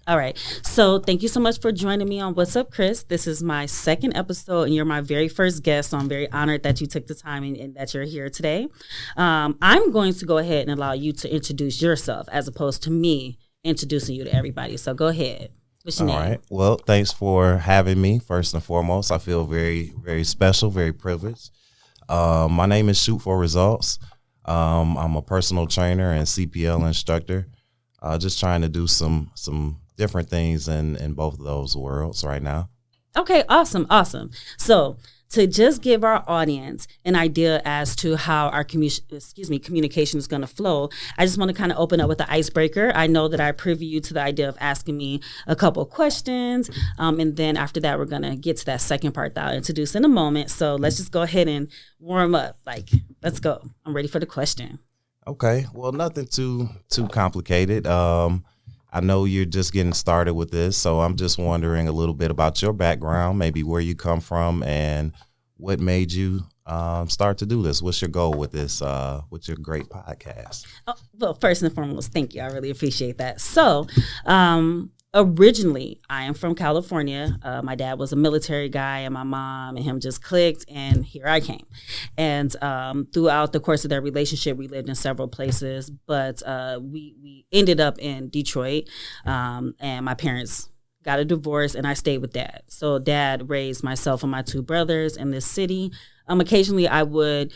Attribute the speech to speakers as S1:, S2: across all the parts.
S1: All right. So thank you so much for joining me on What's Up, Chris. This is my second episode, and you're my very first guest. So I'm very honored that you took the time and that you're here today. I'm going to go ahead and allow you to introduce yourself as opposed to me introducing you to everybody. So go ahead. What's your name?
S2: All right. Well, thanks for having me. First and foremost, I feel very, very special, very privileged. My name is Shoot for Results. I'm a personal trainer and CPL instructor. Just trying to do some different things in both of those worlds right now.
S1: Okay, awesome. So to just give our audience an idea as to how our communication is going to flow, I just want to kind of open up with the icebreaker. I know that I privy you to the idea of asking me a couple of questions, and then after that, we're going to get to that second part that I'll introduce in a moment. So let's just go ahead and warm up. Let's go. I'm ready for the question.
S2: Okay. Well, nothing too complicated. I know you're just getting started with this, so I'm just wondering a little bit about your background, maybe where you come from and what made you start to do this. What's your goal with this, with your great podcast?
S1: Well, first and foremost, thank you. I really appreciate that. So, originally, I am from California. My dad was a military guy, and my mom and him just clicked, and here I came. And throughout the course of their relationship, we lived in several places, but we ended up in Detroit, and my parents got a divorce, and I stayed with Dad. So Dad raised myself and my two brothers in this city. Occasionally, I would,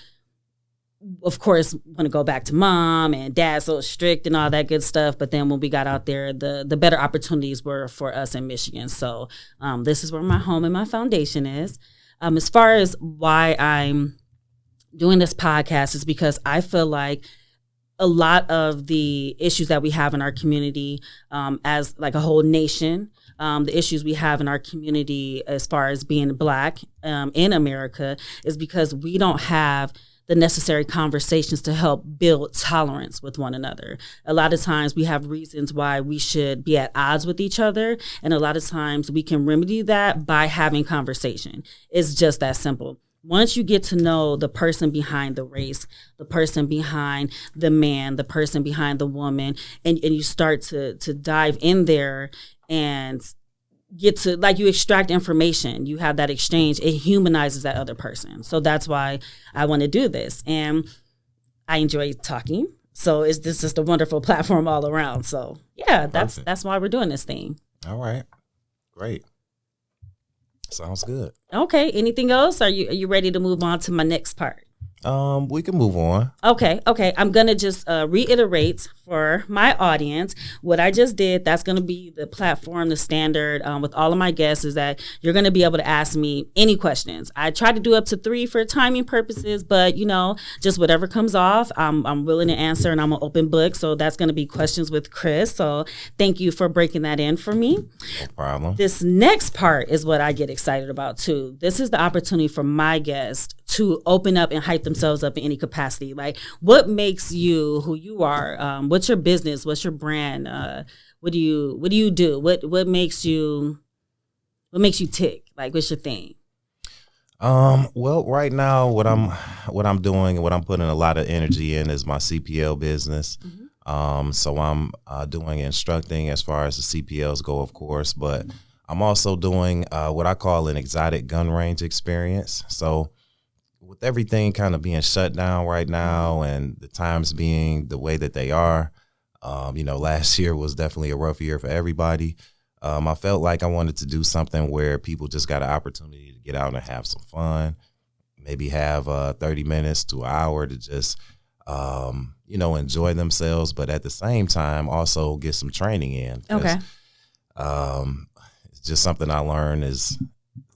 S1: of course, want to go back to Mom, and Dad's so strict and all that good stuff. But then when we got out there, the better opportunities were for us in Michigan. So this is where my home and my foundation is. As far as why I'm doing this podcast is because I feel like a lot of the issues that we have in our community as like a whole nation, the issues we have in our community as far as being Black in America is because we don't have the necessary conversations to help build tolerance with one another. A lot of times we have reasons why we should be at odds with each other. And a lot of times we can remedy that by having conversation. It's just that simple. Once you get to know the person behind the race, the person behind the man, the person behind the woman, and you start to dive in there and get to, like, you extract information, you have that exchange, it humanizes that other person. So that's why I want to do this. And I enjoy talking. So this is just a wonderful platform all around. So yeah, that's why we're doing this thing.
S2: All right. Great. Sounds good.
S1: Okay. Anything else? Are you ready to move on to my next part?
S2: We can move on.
S1: Okay. I'm going to just reiterate for my audience what I just did. That's going to be the platform, the standard with all of my guests is that you're going to be able to ask me any questions. I try to do up to 3 for timing purposes, but, just whatever comes off, I'm willing to answer, and I'm an open book. So that's going to be questions with Chris. So thank you for breaking that in for me.
S2: No problem.
S1: This next part is what I get excited about, too. This is the opportunity for my guest to open up and hype themselves up in any capacity. Like, what makes you who you are? What's your business? What's your brand? What do you do? What makes you tick? Like, what's your thing?
S2: Well, right now, what I'm doing and what I'm putting a lot of energy in is my CPL business. Mm-hmm. So I'm doing instructing as far as the CPLs go, of course, but I'm also doing what I call an exotic gun range experience. So with everything kind of being shut down right now and the times being the way that they are, last year was definitely a rough year for everybody. I felt like I wanted to do something where people just got an opportunity to get out and have some fun, maybe have 30 minutes to an hour to just, enjoy themselves, but at the same time also get some training in.
S1: Okay.
S2: It's just something I learned is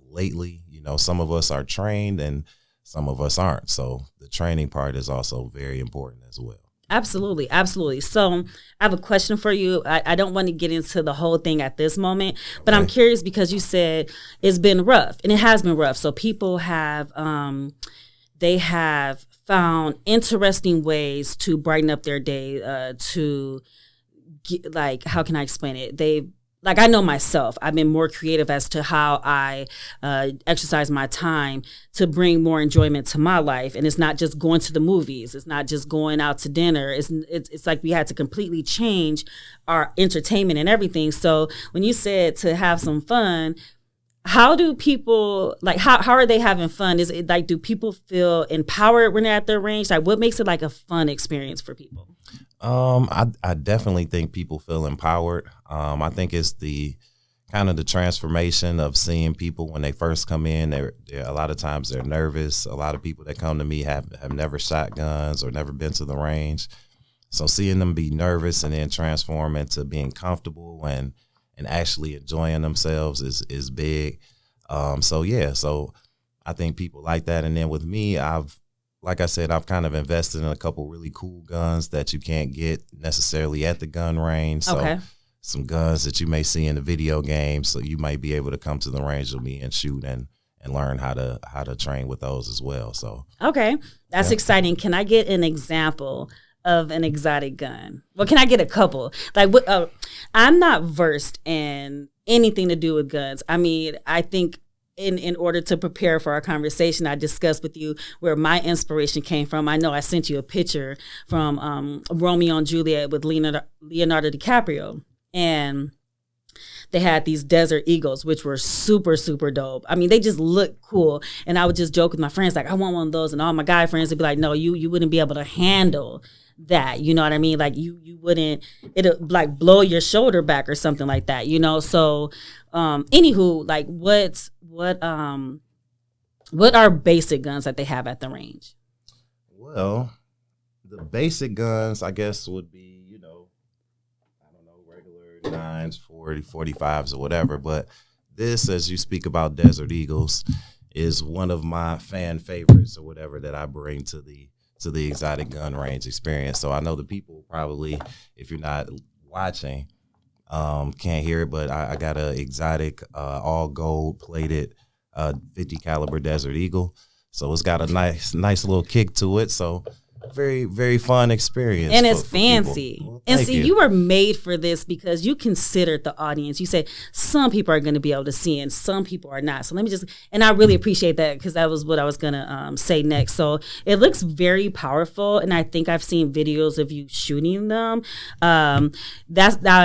S2: lately, some of us are trained and some of us aren't. So the training part is also very important as well.
S1: Absolutely. So I have a question for you. I don't want to get into the whole thing at this moment, but I'm curious because you said it's been rough, and it has been rough. So people have, they have found interesting ways to brighten up their day, to get, like, how can I explain it? like I know myself, I've been more creative as to how I exercise my time to bring more enjoyment to my life. And it's not just going to the movies. It's not just going out to dinner. It's like we had to completely change our entertainment and everything. So when you said to have some fun, how do people, like, how are they having fun? Is it like, do people feel empowered when they're at their range? Like, what makes it like a fun experience for people?
S2: I definitely think people feel empowered. I think it's the kind of the transformation of seeing people when they first come in. They're a lot of times they're nervous. A lot of people that come to me have never shot guns or never been to the range. So seeing them be nervous and then transform into being comfortable and actually enjoying themselves is big. So I think people like that. And then with me, like I said, I've kind of invested in a couple really cool guns that you can't get necessarily at the gun range. So some guns that you may see in the video games. So you might be able to come to the range with me and shoot and learn how to train with those as well. So
S1: that's exciting. Can I get an example of an exotic gun? Well, can I get a couple? Like, I'm not versed in anything to do with guns. I mean, I think in order to prepare for our conversation, I discussed with you where my inspiration came from. I know I sent you a picture from Romeo and Juliet with Leonardo DiCaprio, and they had these Desert Eagles, which were super, super dope. I mean, they just look cool. And I would just joke with my friends, like, I want one of those. And all my guy friends would be like, no, you wouldn't be able to handle that. You know what I mean? Like you wouldn't, it'll like blow your shoulder back or something like that, you know? So, anywho, like what are basic guns that they have at the range?
S2: Well, the basic guns, I guess, would be, regular 9s, 45s or whatever. But this, as you speak about Desert Eagles, is one of my fan favorites or whatever that I bring to the exotic gun range experience. So I know the people probably, if you're not watching, can't hear it, but I got an exotic, all gold plated 50 caliber Desert Eagle. So it's got a nice little kick to it. So very, very fun experience.
S1: And it's fancy. Well, and see, you were made for this because you considered the audience. You said some people are going to be able to see and some people are not. So let me and I really appreciate that because that was what I was going to say next. So it looks very powerful. And I think I've seen videos of you shooting them. I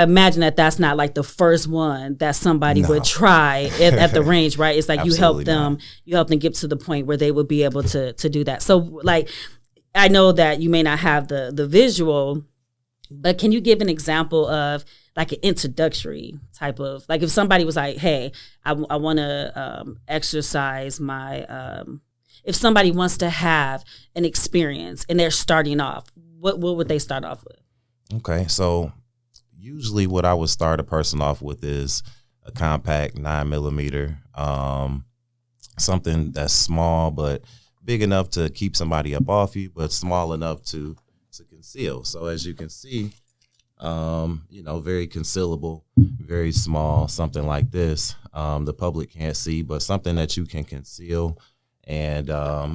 S1: imagine that's not like the first one that somebody would try at the range, right? It's like you help them get to the point where they would be able to do that. So like, I know that you may not have the visual, but can you give an example of like an introductory type of, like if somebody was like, hey, I want to exercise my, if somebody wants to have an experience and they're starting off, what would they start off with?
S2: Okay, so usually what I would start a person off with is a compact 9mm, something that's small but big enough to keep somebody up off you, but small enough to conceal. So as you can see, very concealable, very small, something like this. The public can't see, but something that you can conceal, and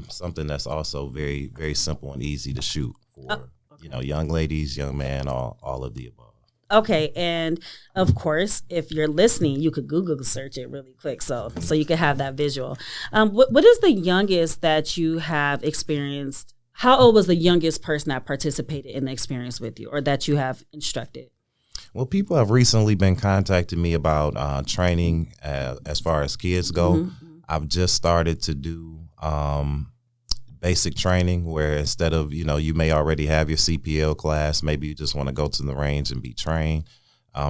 S2: something that's also very, very simple and easy to shoot for, young ladies, young man, all of the above.
S1: Okay, and of course, if you're listening, you could Google search it really quick, so you can have that visual. What is the youngest that you have experienced? How old was the youngest person that participated in the experience with you, or that you have instructed?
S2: Well, people have recently been contacting me about training as far as kids go. Mm-hmm. I've just started to do basic training where instead of, you may already have your CPL class, maybe you just want to go to the range and be trained.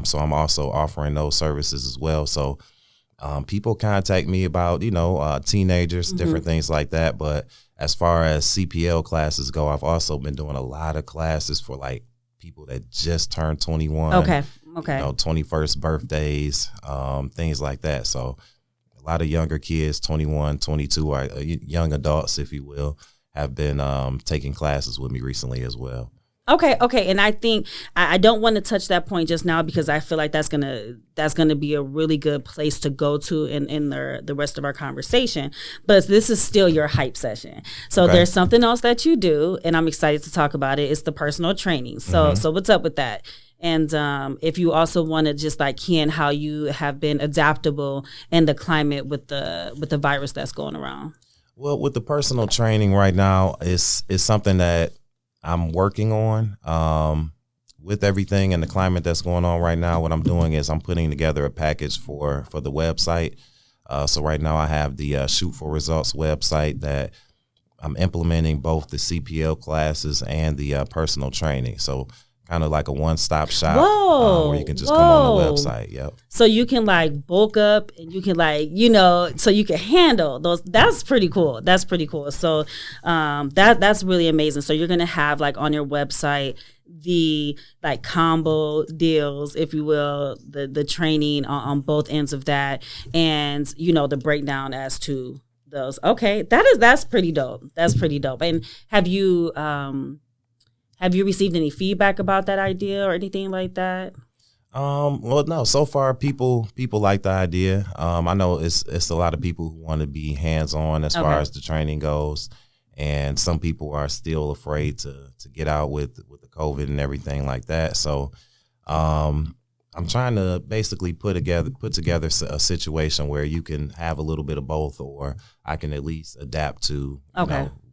S2: So I'm also offering those services as well. So people contact me about, teenagers, different things like that. But as far as CPL classes go, I've also been doing a lot of classes for like people that just turned 21.
S1: Okay.
S2: 21st birthdays, things like that. So a lot of younger kids, 21, 22, or young adults, if you will, have been taking classes with me recently as well.
S1: Okay. And I think I don't want to touch that point just now because I feel like that's gonna be a really good place to go to in the rest of our conversation. But this is still your hype session. So There's something else that you do, and I'm excited to talk about it. It's the personal training. So what's up with that? And if you also want to just like key in how you have been adaptable in the climate with the virus that's going around.
S2: Well, with the personal training right now, it's something that I'm working on. With everything and the climate that's going on right now, what I'm doing is I'm putting together a package for the website. So right now I have the Shoot for Results website that I'm implementing both the CPL classes and the personal training. So kind of like a one-stop shop where you can just come on the website. Yep.
S1: So you can like bulk up and you can like, so you can handle those. That's pretty cool. That's pretty cool. So that's really amazing. So you're going to have like on your website the like combo deals, if you will, the training on both ends of that, and the breakdown as to those. Okay, that's pretty dope. That's pretty dope. And have you received any feedback about that idea or anything like that?
S2: Well, no. So far, people like the idea. I know it's a lot of people who want to be hands on as far as the training goes. And some people are still afraid to get out with the COVID and everything like that. So I'm trying to basically put together a situation where you can have a little bit of both, or I can at least adapt to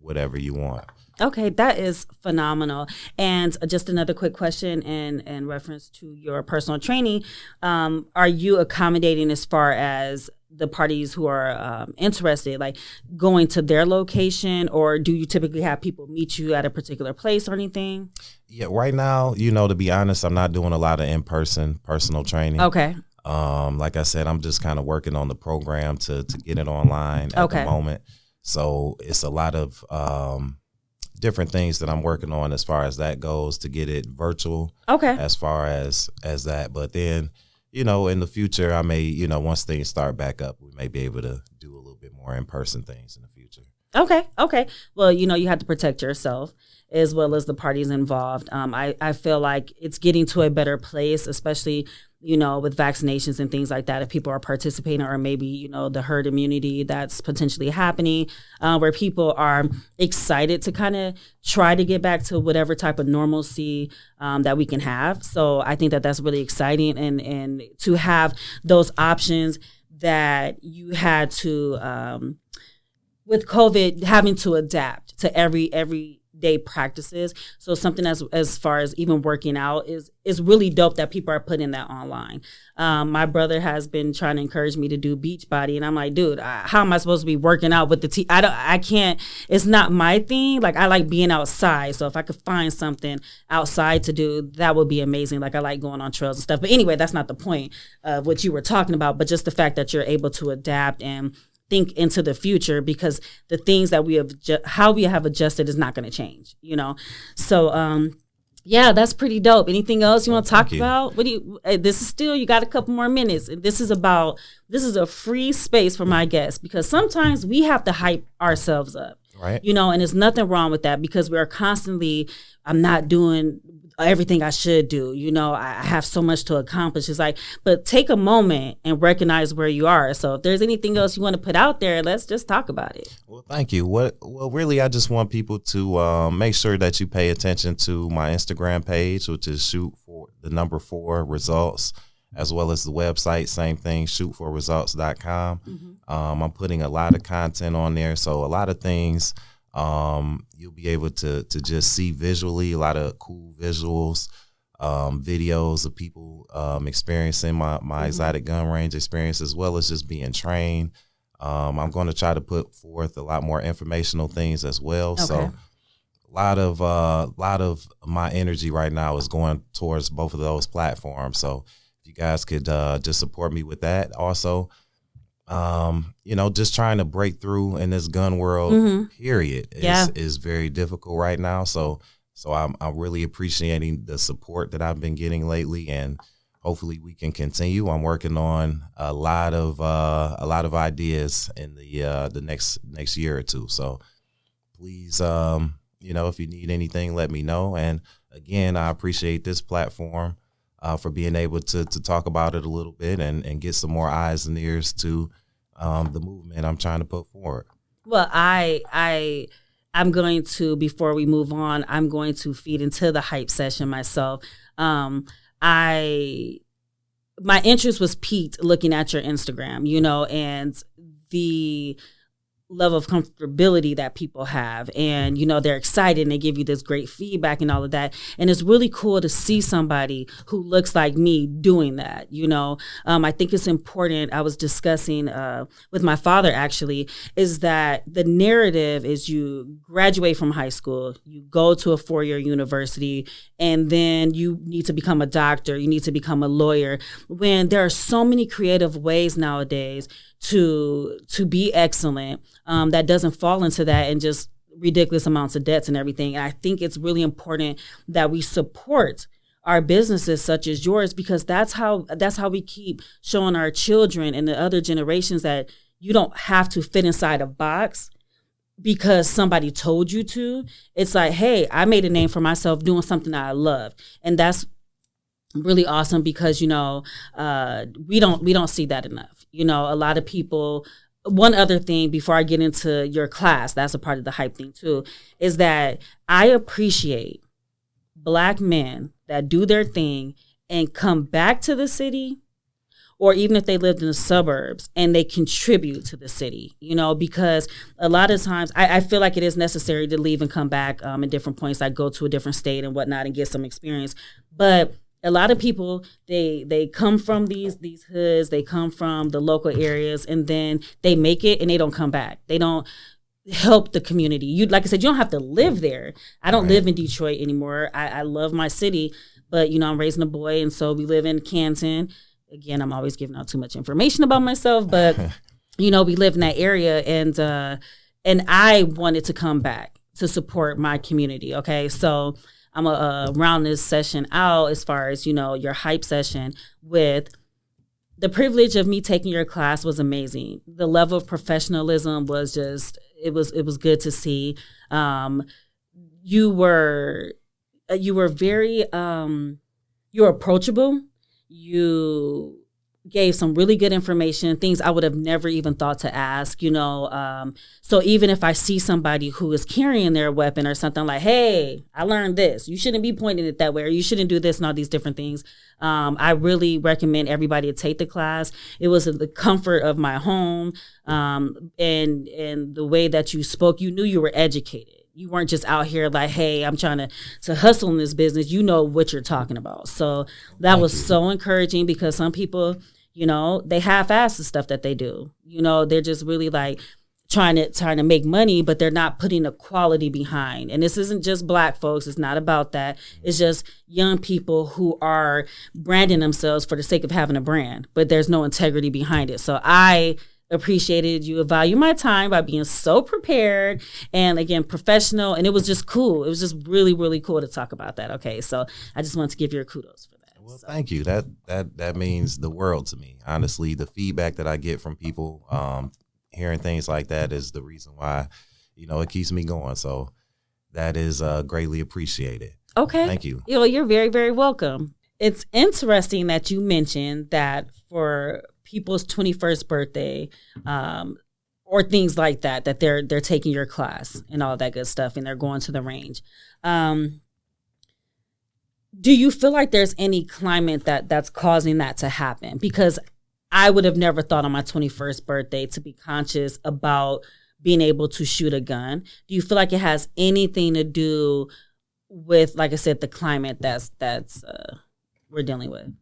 S2: whatever you want.
S1: Okay, that is phenomenal. And just another quick question in reference to your personal training. Are you accommodating as far as the parties who are interested, like going to their location, or do you typically have people meet you at a particular place or anything?
S2: Yeah, right now, to be honest, I'm not doing a lot of in-person personal training.
S1: Okay.
S2: Like I said, I'm just kind of working on the program to get it online at the moment. So it's a lot of different things that I'm working on as far as that goes, to get it virtual. Okay. As far as that, but then in the future, I may, once things start back up, we may be able to do a little bit more in-person things in the future.
S1: Okay. Well, you have to protect yourself as well as the parties involved. I feel like it's getting to a better place, especially, with vaccinations and things like that. If people are participating, or maybe, the herd immunity that's potentially happening, where people are excited to kind of try to get back to whatever type of normalcy that we can have. So I think that that's really exciting, and to have those options that you had to, with COVID, having to adapt to everyday practices. So something as far as even working out is really dope that people are putting that online. My brother has been trying to encourage me to do Beachbody, and I'm like, dude, how am I supposed to be working out with the I can't. It's not my thing. Like, I like being outside. So if I could find something outside to do, that would be amazing. Like, I like going on trails and stuff. But anyway, that's not the point of what you were talking about. But just the fact that you're able to adapt and think into the future, because the things that we have, how we have adjusted is not going to change, So, yeah, that's pretty dope. Anything else you want to talk about? This is still, you got a couple more minutes. This is a free space for my guests, because sometimes we have to hype ourselves up, right? And there's nothing wrong with that, because we are constantly, I'm not doing everything I should do. I have so much to accomplish. It's like, but take a moment and recognize where you are. So if there's anything else you want to put out there, let's just talk about it.
S2: Well, thank you. Well, really, I just want people to make sure that you pay attention to my Instagram page, which is Shoot for the number 4 results, as well as the website, same thing, shootforresults.com. Mm-hmm. I'm putting a lot of content on there. So a lot of things you'll be able to just see visually, a lot of cool visuals, videos of people experiencing my exotic gun range experience, as well as just being trained. I'm going to try to put forth a lot more informational things as well. Okay. So a lot of my energy right now is going towards both of those platforms. So if you guys could just support me with that. Also, just trying to break through in this gun world, period, is very difficult right now. So I'm really appreciating the support that I've been getting lately, and hopefully we can continue. I'm working on a lot of ideas in the next year or two. So please, if you need anything, let me know. And again, I appreciate this platform for being able to talk about it a little bit and get some more eyes and ears to the movement I'm trying to put forward.
S1: Well, I'm going to, before we move on, I'm going to feed into the hype session myself. my interest was piqued looking at your Instagram, and the level of comfortability that people have, and they're excited and they give you this great feedback and all of that, and it's really cool to see somebody who looks like me doing that. I think it's important. I was discussing with my father, actually, is that the narrative is you graduate from high school, you go to a 4-year university, and then you need to become a doctor, you need to become a lawyer, when there are so many creative ways nowadays to be excellent, that doesn't fall into that and just ridiculous amounts of debts and everything. And I think it's really important that we support our businesses such as yours, because that's how we keep showing our children and the other generations that you don't have to fit inside a box because somebody told you to. It's like, hey, I made a name for myself doing something that I love. And that's really awesome, because we don't see that enough. A lot of people. One other thing before I get into your class, that's a part of the hype thing too, is that I appreciate Black men that do their thing and come back to the city, or even if they lived in the suburbs and they contribute to the city, because a lot of times I feel like it is necessary to leave and come back at different points, like go to a different state and whatnot and get some experience. But a lot of people, they come from these hoods, they come from the local areas, and then they make it and they don't come back. They don't help the community. Like I said, you don't have to live there. I don't live in Detroit anymore. I love my city, but I'm raising a boy, and so we live in Canton. Again, I'm always giving out too much information about myself, but we live in that area, and I wanted to come back to support my community. Okay, so I'm going to round this session out as far as, your hype session with the privilege of me taking your class was amazing. The level of professionalism was just, it was good to see. You were very, you were approachable. You gave some really good information, things I would have never even thought to ask, So even if I see somebody who is carrying their weapon or something, like, hey, I learned this, you shouldn't be pointing it that way, or you shouldn't do this and all these different things. I really recommend everybody to take the class. It was in the comfort of my home, and the way that you spoke, you knew you were educated. You weren't just out here like, hey, I'm trying to hustle in this business. You know what you're talking about. So that was so encouraging, because some people, they half-ass the stuff that they do. They're just really like trying to make money, but they're not putting the quality behind. And this isn't just Black folks. It's not about that. It's just young people who are branding themselves for the sake of having a brand, but there's no integrity behind it. So I appreciated you value my time by being so prepared and, again, professional. And it was just cool. It was just really, really cool to talk about that. Okay, so I just wanted to give you a kudos for that.
S2: Well, thank you. That means the world to me. Honestly, the feedback that I get from people, hearing things like that is the reason why, it keeps me going. So that is greatly appreciated.
S1: Okay.
S2: Thank you.
S1: You're very, very welcome. It's interesting that you mentioned that for people's 21st birthday, or things like that they're taking your class and all that good stuff, and they're going to the range. Do you feel like there's any climate that's causing that to happen? Because I would have never thought on my 21st birthday to be conscious about being able to shoot a gun. Do you feel like it has anything to do with, like I said, the climate that's we're dealing with?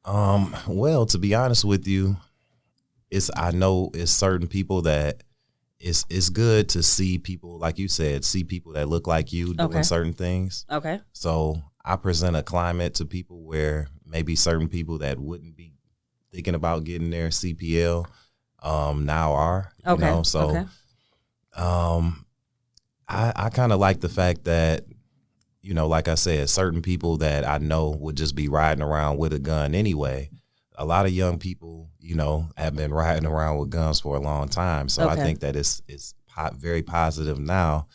S2: Well, to be honest with you, I know it's certain people that it's good to see people, like you said, see people that look like you doing certain things. Okay. So I present a climate to people where maybe certain people that wouldn't be thinking about getting their CPL now are. So I kind of like the fact that, like I said, certain people that I know would just be riding around with a gun anyway. A lot of young people, have been riding around with guns for a long time. So I think that it's very positive now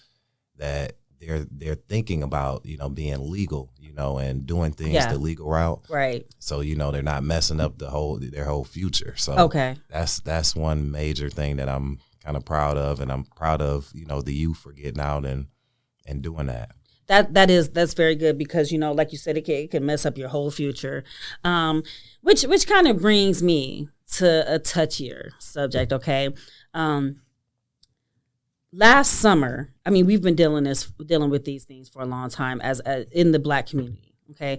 S2: that they're thinking about, being legal, and doing things the legal route. Right. So, they're not messing up their whole future. So that's one major thing that I'm kind of proud of, and I'm proud of, the youth for getting out and doing that.
S1: That's very good because, like you said, it can mess up your whole future. Which kind of brings me to a touchier subject. Okay. Last summer, we've been dealing with these things for a long time as in the Black community. Okay,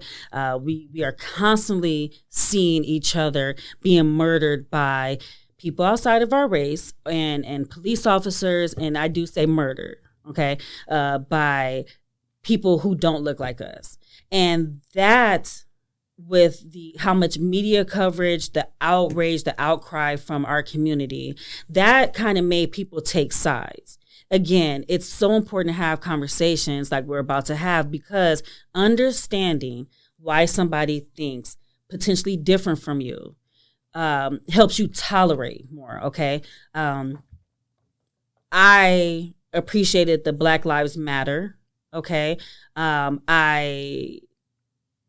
S1: we are constantly seeing each other being murdered by people outside of our race and police officers, and I do say murdered. Okay, by people who don't look like us, and that with how much media coverage, the outrage, the outcry from our community, that kind of made people take sides. Again, it's so important to have conversations like we're about to have, because understanding why somebody thinks potentially different from you helps you tolerate more, okay? I appreciated the Black Lives Matter, okay? I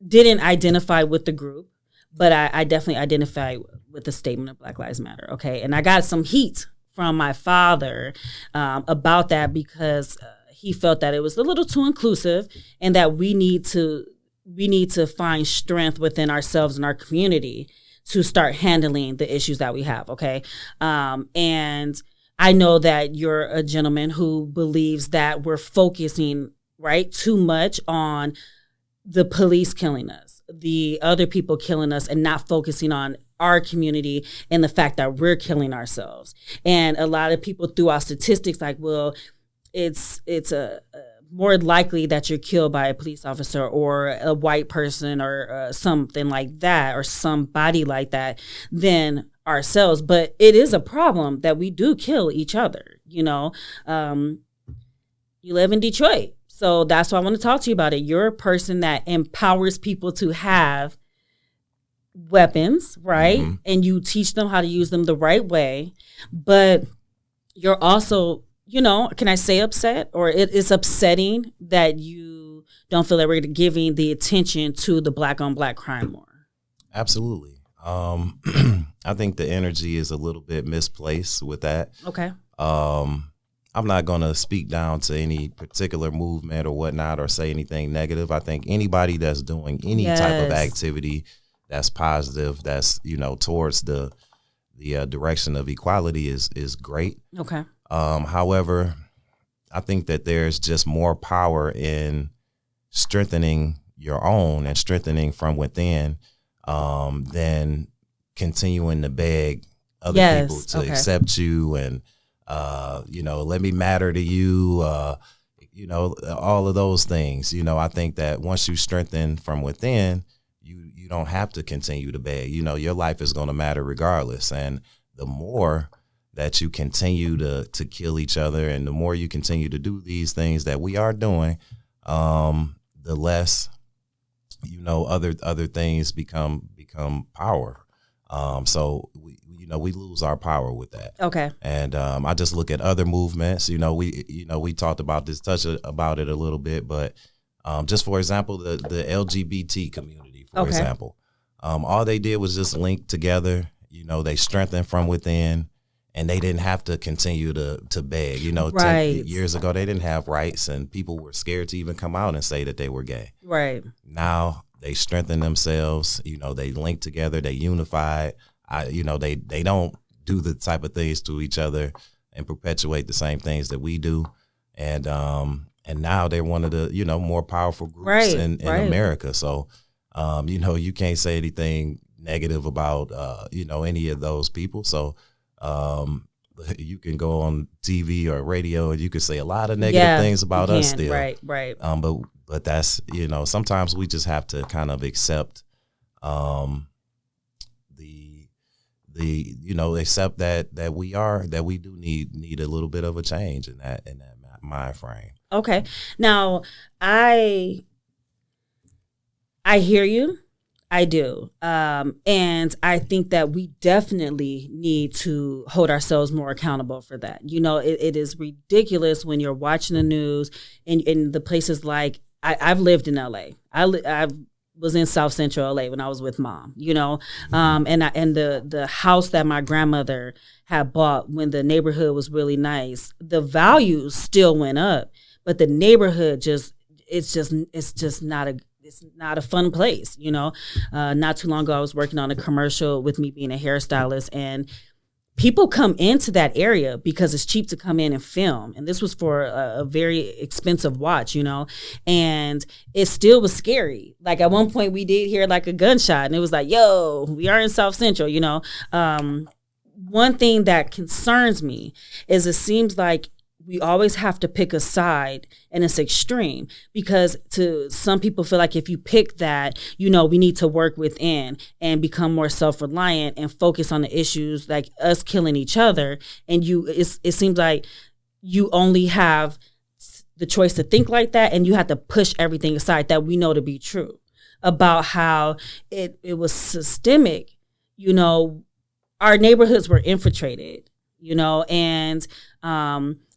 S1: didn't identify with the group, but I definitely identify with the statement of Black Lives Matter, okay? And I got some heat from my father about that because he felt that it was a little too inclusive and that we need to find strength within ourselves and our community to start handling the issues that we have, okay? And I know that you're a gentleman who believes that we're focusing, right, too much on the police killing us, the other people killing us, and not focusing on our community and the fact that we're killing ourselves. And a lot of people threw out statistics like, well, it's a more likely that you're killed by a police officer or a white person or something like that, or somebody like that, than ourselves. But it is a problem that we do kill each other. You live in Detroit, so that's why I want to talk to you about it. You're a person that empowers people to have weapons, right? Mm-hmm. And you teach them how to use them the right way. But you're also, can I say upset? Or it is upsetting that you don't feel that we're giving the attention to the Black on Black crime more.
S2: Absolutely. I think the energy is a little bit misplaced with that.
S1: Okay.
S2: I'm not going to speak down to any particular movement or whatnot or say anything negative. I think anybody that's doing any type of activity that's positive, that's, towards the direction of equality is great.
S1: Okay.
S2: However, I think that there's just more power in strengthening your own and strengthening from within than continuing to beg other people to accept you and, let me matter to you, all of those things. I think that once you strengthen from within, you don't have to continue to beg. Your life is going to matter regardless. And the more that you continue to kill each other and the more you continue to do these things that we are doing, the less, other things become power. So we lose our power with that.
S1: Okay.
S2: And I just look at other movements. We talked about this, touched about it a little bit, but just for example, the LGBT community, for example, all they did was just link together. They strengthened from within, and they didn't have to continue to beg.
S1: Right.
S2: 10 years ago they didn't have rights, and people were scared to even come out and say that they were gay.
S1: Right.
S2: Now they strengthen themselves. They link together. They unified. They don't do the type of things to each other and perpetuate the same things that we do. And now they're one of the, more powerful groups in America. So, you can't say anything negative about, any of those people. So, you can go on TV or radio and you can say a lot of negative things about us still.
S1: Right.
S2: But that's, sometimes we just have to kind of accept, accept that we do need a little bit of a change in that mind frame.
S1: Okay. Now, I hear you. I do. And I think that we definitely need to hold ourselves more accountable for that. It is ridiculous when you're watching the news in the places like I've lived in LA. I was in South Central LA when I was with Mom, and the house that my grandmother had bought when the neighborhood was really nice, the values still went up, but the neighborhood just it's not a fun place, you know. Not too long ago, I was working on a commercial with me being a hairstylist, and people come into that area because it's cheap to come in and film. And this was for a very expensive watch, you know, and it still was scary. Like at one point we did hear like a gunshot and it was like, yo, we are in South Central, you know. One thing that concerns me is it seems like we always have to pick a side, and it's extreme because to some people feel like if you pick that, you know, we need to work within and become more self-reliant and focus on the issues like us killing each other. And it seems like you only have the choice to think like that, and you have to push everything aside that we know to be true about how it was systemic. You know, our neighborhoods were infiltrated, you know, and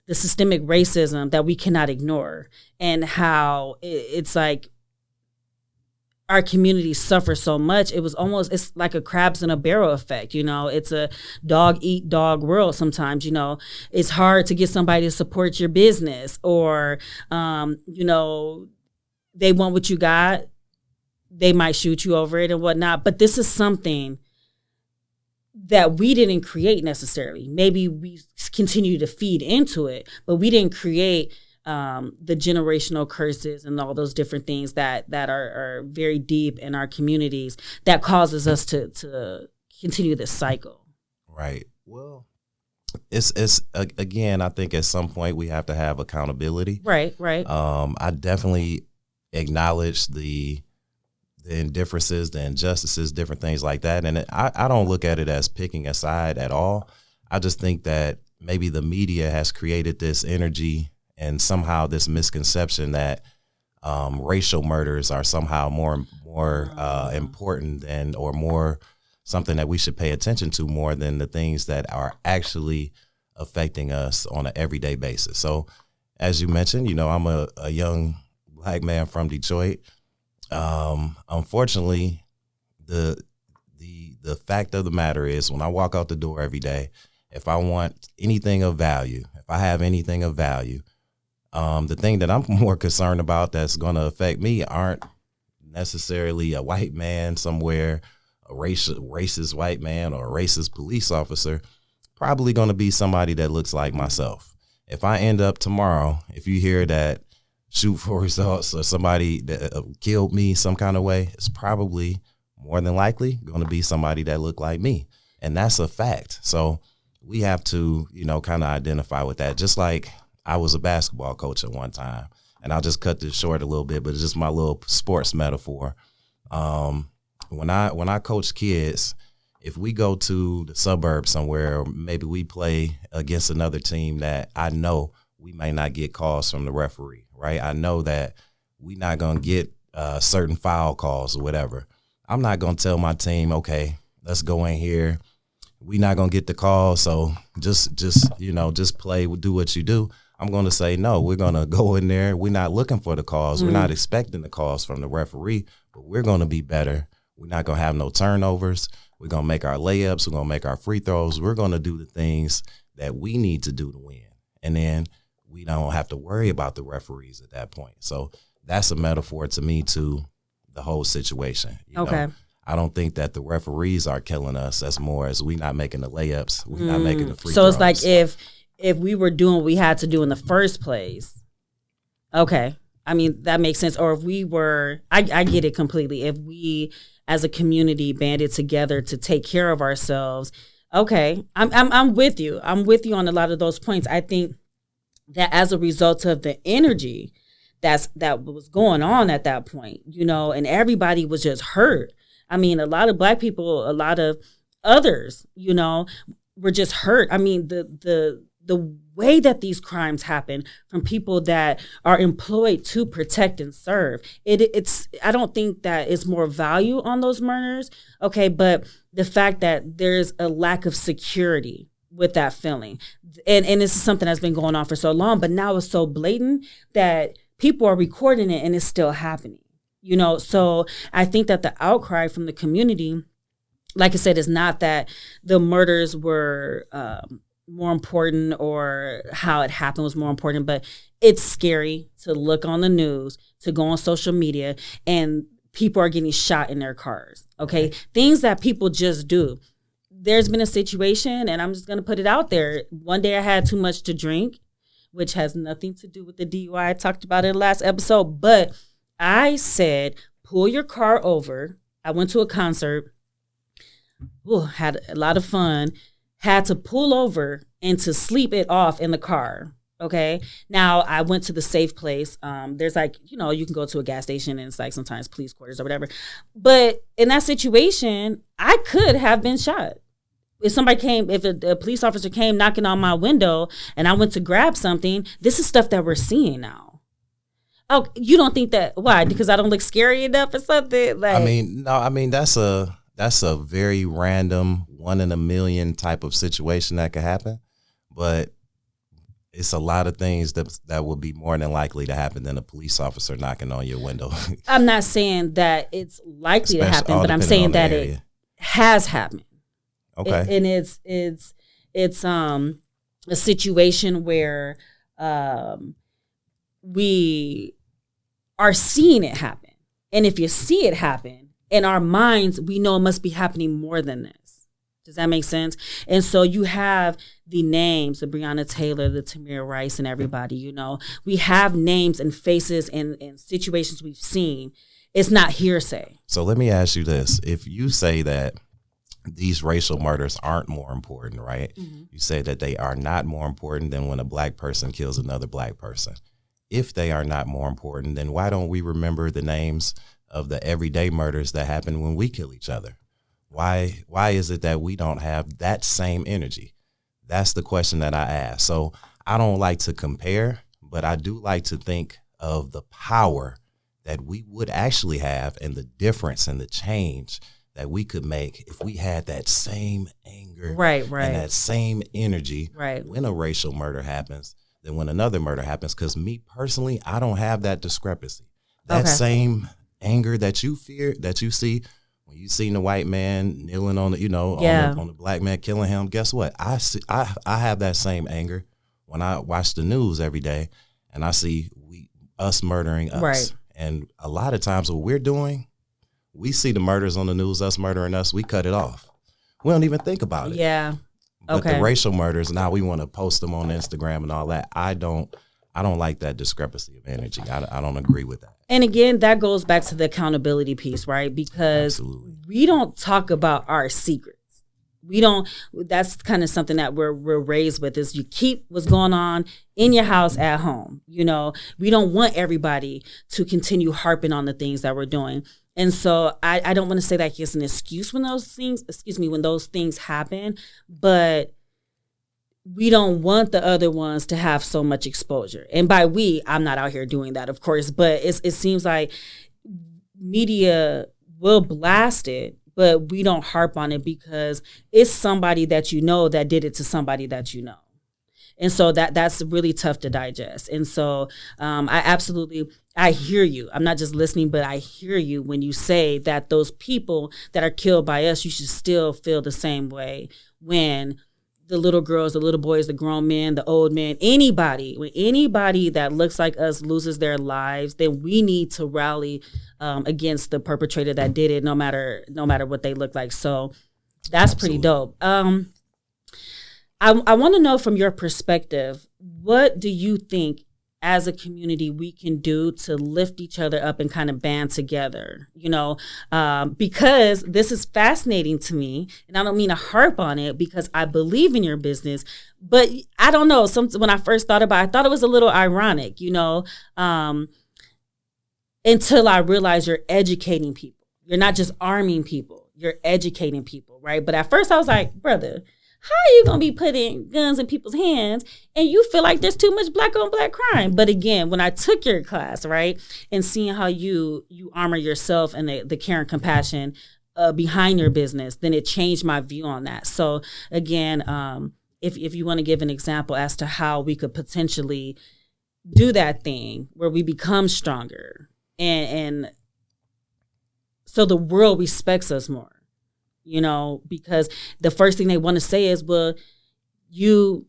S1: the systemic racism that we cannot ignore, and how it's like our community suffers so much. It's like a crabs in a barrel effect, you know. It's a dog eat dog world sometimes, you know. It's hard to get somebody to support your business, or, you know, they want what you got. They might shoot you over it and whatnot. But this is something that we didn't create necessarily. Maybe we continue to feed into it, but we didn't create the generational curses and all those different things that are very deep in our communities that causes us to continue this cycle.
S2: Right. Well, it's again, I think at some point we have to have accountability.
S1: Right.
S2: I definitely acknowledge the indifferences, the injustices, different things like that. And I don't look at it as picking a side at all. I just think that maybe the media has created this energy and somehow this misconception that racial murders are somehow more important than, or more something that we should pay attention to more than the things that are actually affecting us on an everyday basis. So as you mentioned, you know, I'm a young Black man from Detroit. Unfortunately, the fact of the matter is, when I walk out the door every day, if I want anything of value, if I have anything of value, the thing that I'm more concerned about that's going to affect me aren't necessarily a white man somewhere, a racist white man, or a racist police officer. Probably going to be somebody that looks like myself. If I end up tomorrow, if you hear that shoot for results or somebody that killed me some kind of way, it's probably more than likely going to be somebody that looked like me. And that's a fact. So we have to, you know, kind of identify with that. Just like I was a basketball coach at one time, and I'll just cut this short a little bit, but it's just my little sports metaphor. When I coach kids, if we go to the suburbs somewhere, or maybe we play against another team that I know we may not get calls from the referee, right? I know that we're not going to get certain foul calls or whatever. I'm not going to tell my team, okay, let's go in here. We're not going to get the call, so just play, do what you do. I'm going to say, no, we're going to go in there. We're not looking for the calls. Mm-hmm. We're not expecting the calls from the referee, but we're going to be better. We're not going to have no turnovers. We're going to make our layups. We're going to make our free throws. We're going to do the things that we need to do to win. And then we don't have to worry about the referees at that point. So that's a metaphor to me to the whole situation. You know? I don't think that the referees are killing us. That's more as we not making the layups. We're not making the free throws.
S1: So it's like if we were doing what we had to do in the first place, okay. I mean, that makes sense. Or if we were, I get it completely. If we as a community banded together to take care of ourselves, okay. I'm with you. I'm with you on a lot of those points. I think that as a result of the energy that was going on at that point, you know, and everybody was just hurt. I mean, a lot of Black people, a lot of others, you know, were just hurt. I mean, the way that these crimes happen from people that are employed to protect and serve, it's I don't think that it's more value on those murders, okay, but the fact that there's a lack of security with that feeling. And this is something that's been going on for so long, but now it's so blatant that people are recording it and it's still happening. You know, so I think that the outcry from the community, like I said, is not that the murders were more important or how it happened was more important, but it's scary to look on the news, to go on social media, and people are getting shot in their cars. Okay. Right. Things that people just do. There's been a situation, and I'm just going to put it out there. One day I had too much to drink, which has nothing to do with the DUI. I talked about it in the last episode, but I said, pull your car over. I went to a concert. Ooh, had a lot of fun. Had to pull over and to sleep it off in the car. Okay. Now I went to the safe place. There's like, you can go to a gas station and it's like sometimes police quarters or whatever. But in that situation, I could have been shot. If a police officer came knocking on my window and I went to grab something, this is stuff that we're seeing now. Oh, you don't think that? Why? Because I don't look scary enough or something?
S2: That's a very random 1 in a million type of situation that could happen. But it's a lot of things that would be more than likely to happen than a police officer knocking on your window.
S1: I'm not saying that it's likely to happen, but I'm saying that it has happened.
S2: Okay.
S1: And it's a situation where we are seeing it happen. And if you see it happen in our minds, we know it must be happening more than this. Does that make sense? And so you have the names, the Breonna Taylor, the Tamir Rice, and everybody, we have names and faces and situations we've seen. It's not hearsay.
S2: So let me ask you this. If you say that these racial murders aren't more important, right? Mm-hmm. You say that they are not more important than when a black person kills another black person. If they are not more important, then why don't we remember the names of the everyday murders that happen when we kill each other? Why is it that we don't have that same energy? That's the question that I ask. So I don't like to compare, but I do like to think of the power that we would actually have and the difference and the change that we could make if we had that same anger
S1: right.
S2: and that same energy
S1: right.
S2: when a racial murder happens than when another murder happens. Because me personally, I don't have that discrepancy. That same anger that you fear, that you see when you seen the white man kneeling on the, on the black man killing him. Guess what? I have that same anger when I watch the news every day and I see us murdering us.
S1: Right.
S2: And a lot of times what we're doing, we see the murders on the news, us murdering us, we cut it off. We don't even think about it.
S1: Yeah.
S2: But the racial murders, now we want to post them on Instagram and all that. I don't like that discrepancy of energy. I don't agree with that.
S1: And again, that goes back to the accountability piece, right? Because we don't talk about our secrets. That's kind of something that we're raised with, is you keep what's going on in your house at home. We don't want everybody to continue harping on the things that we're doing. And so I don't want to say that it's an excuse when those things happen, but we don't want the other ones to have so much exposure. And by we, I'm not out here doing that, of course, but it seems like media will blast it, but we don't harp on it because it's somebody that that did it to somebody that you know. And so that's really tough to digest. And so I hear you. I'm not just listening, but I hear you when you say that those people that are killed by us, you should still feel the same way when the little girls, the little boys, the grown men, the old men, when anybody that looks like us loses their lives, then we need to rally against the perpetrator that did it, no matter what they look like. So that's pretty dope. I want to know from your perspective, what do you think as a community we can do to lift each other up and kind of band together, because this is fascinating to me, and I don't mean to harp on it because I believe in your business, but I don't know. When I first thought about it, I thought it was a little ironic, until I realized you're educating people. You're not just arming people, you're educating people, right? But at first I was like, brother, how are you going to be putting guns in people's hands and you feel like there's too much black on black crime? But again, when I took your class, right, and seeing how you armor yourself and the care and compassion behind your business, then it changed my view on that. So again, if you want to give an example as to how we could potentially do that thing where we become stronger and so the world respects us more. Because the first thing they want to say is, well, you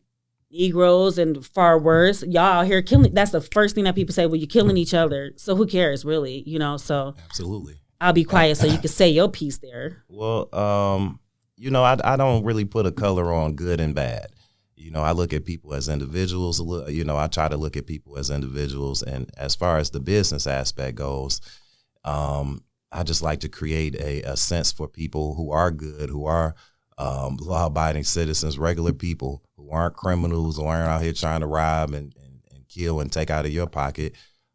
S1: Negroes and far worse, y'all out here killing. That's the first thing that people say. Well, you're killing each other. So who cares, really? So
S2: Absolutely.
S1: I'll be quiet so you can say your piece there.
S2: Well, I don't really put a color on good and bad. I look at people as individuals. I try to look at people as individuals. And as far as the business aspect goes, I just like to create a sense for people who are good, who are law-abiding citizens, regular people who aren't criminals, who aren't out here trying to rob and kill and take out of your pocket.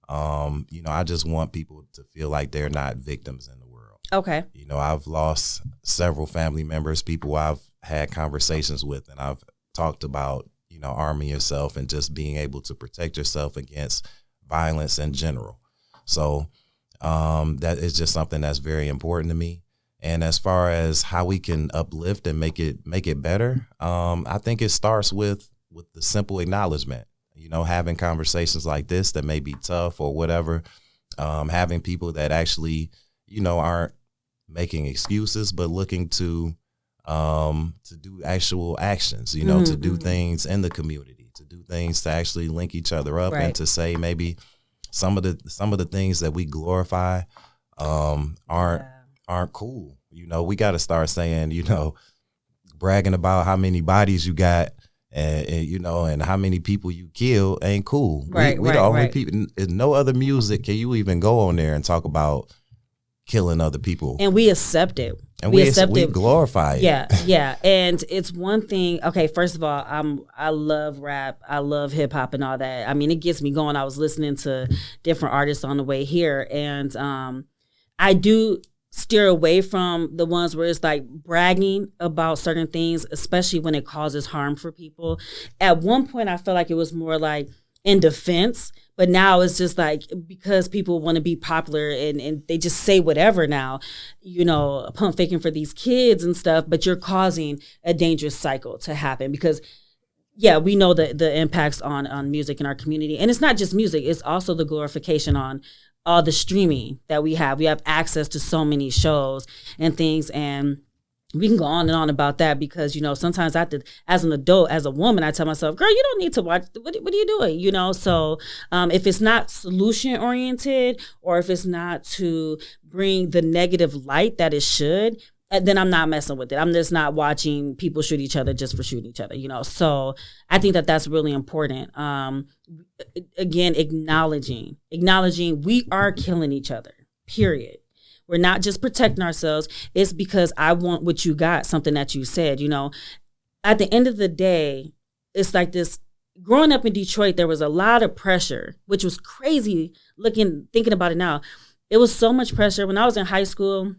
S2: I just want people to feel like they're not victims in the world.
S1: Okay.
S2: I've lost several family members, people I've had conversations with, and I've talked about, arming yourself and just being able to protect yourself against violence in general. So that is just something that's very important to me. And as far as how we can uplift and make it better, I think it starts with the simple acknowledgement. Having conversations like this that may be tough or whatever, having people that actually, aren't making excuses but looking to do actual actions, to do things in the community, to do things to actually link each other up, and to say maybe some of the things that we glorify aren't cool. We got to start saying, bragging about how many bodies you got and how many people you kill ain't cool. We the only people. No other music can you even go on there and talk about killing other people.
S1: And we accept it.
S2: And we glorify it.
S1: Yeah. And it's one thing. Okay, first of all, I love rap. I love hip hop and all that. I mean, it gets me going. I was listening to different artists on the way here, and I do steer away from the ones where it's like bragging about certain things, especially when it causes harm for people. At one point, I felt like it was more like in defense, but now it's just like because people want to be popular and they just say whatever now, pump faking for these kids and stuff, but you're causing a dangerous cycle to happen because we know the impacts on music in our community. And it's not just music, it's also the glorification on all the streaming that we have. We have access to so many shows and things, and we can go on and on about that because, sometimes I have to, as an adult, as a woman, I tell myself, girl, you don't need to watch. What are you doing? So if it's not solution oriented or if it's not to bring the negative light that it should, then I'm not messing with it. I'm just not watching people shoot each other just for shooting each other, So I think that that's really important. Again, acknowledging we are killing each other, period. We're not just protecting ourselves. It's because I want what you got, something that you said, At the end of the day, it's like this. Growing up in Detroit, there was a lot of pressure, which was crazy thinking about it now. It was so much pressure. When I was in high school,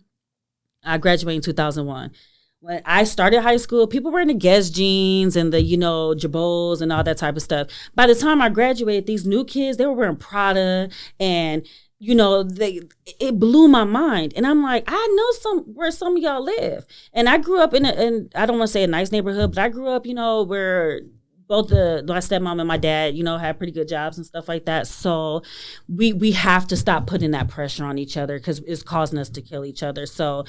S1: I graduated in 2001. When I started high school, people were in the Guess jeans and the, Jabos and all that type of stuff. By the time I graduated, these new kids, they were wearing Prada and, it blew my mind. And I'm like, I know where some of y'all live. And I grew up in I don't want to say a nice neighborhood, but I grew up, where both my stepmom and my dad, had pretty good jobs and stuff like that. So we have to stop putting that pressure on each other because it's causing us to kill each other. So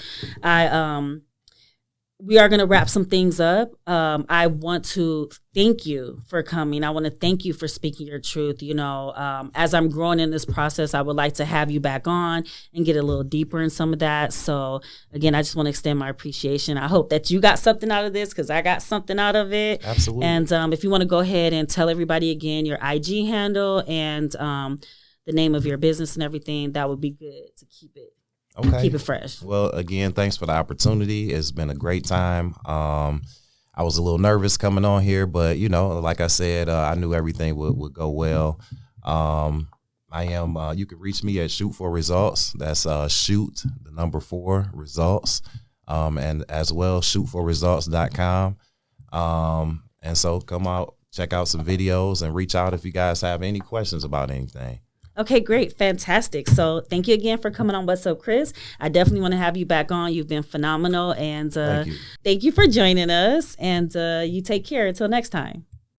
S1: we are going to wrap some things up. I want to thank you for coming. I want to thank you for speaking your truth. As I'm growing in this process, I would like to have you back on and get a little deeper in some of that. So again, I just want to extend my appreciation. I hope that you got something out of this because I got something out of it.
S2: Absolutely.
S1: And if you want to go ahead and tell everybody again your IG handle and the name of your business and everything, that would be good to keep it.
S2: Okay.
S1: Keep it fresh.
S2: Well, again, thanks for the opportunity. It's been a great time. I was a little nervous coming on here, but, like I said, I knew everything would go well. You can reach me at Shoot for Results. That's shoot, the number 4, results. And as well, shootforresults.com. And so come out, check out some videos and reach out if you guys have any questions about anything.
S1: Okay, great. Fantastic. So thank you again for coming on What's Up, Chris. I definitely want to have you back on. You've been phenomenal. And thank you for joining us. And you take care. Until next time.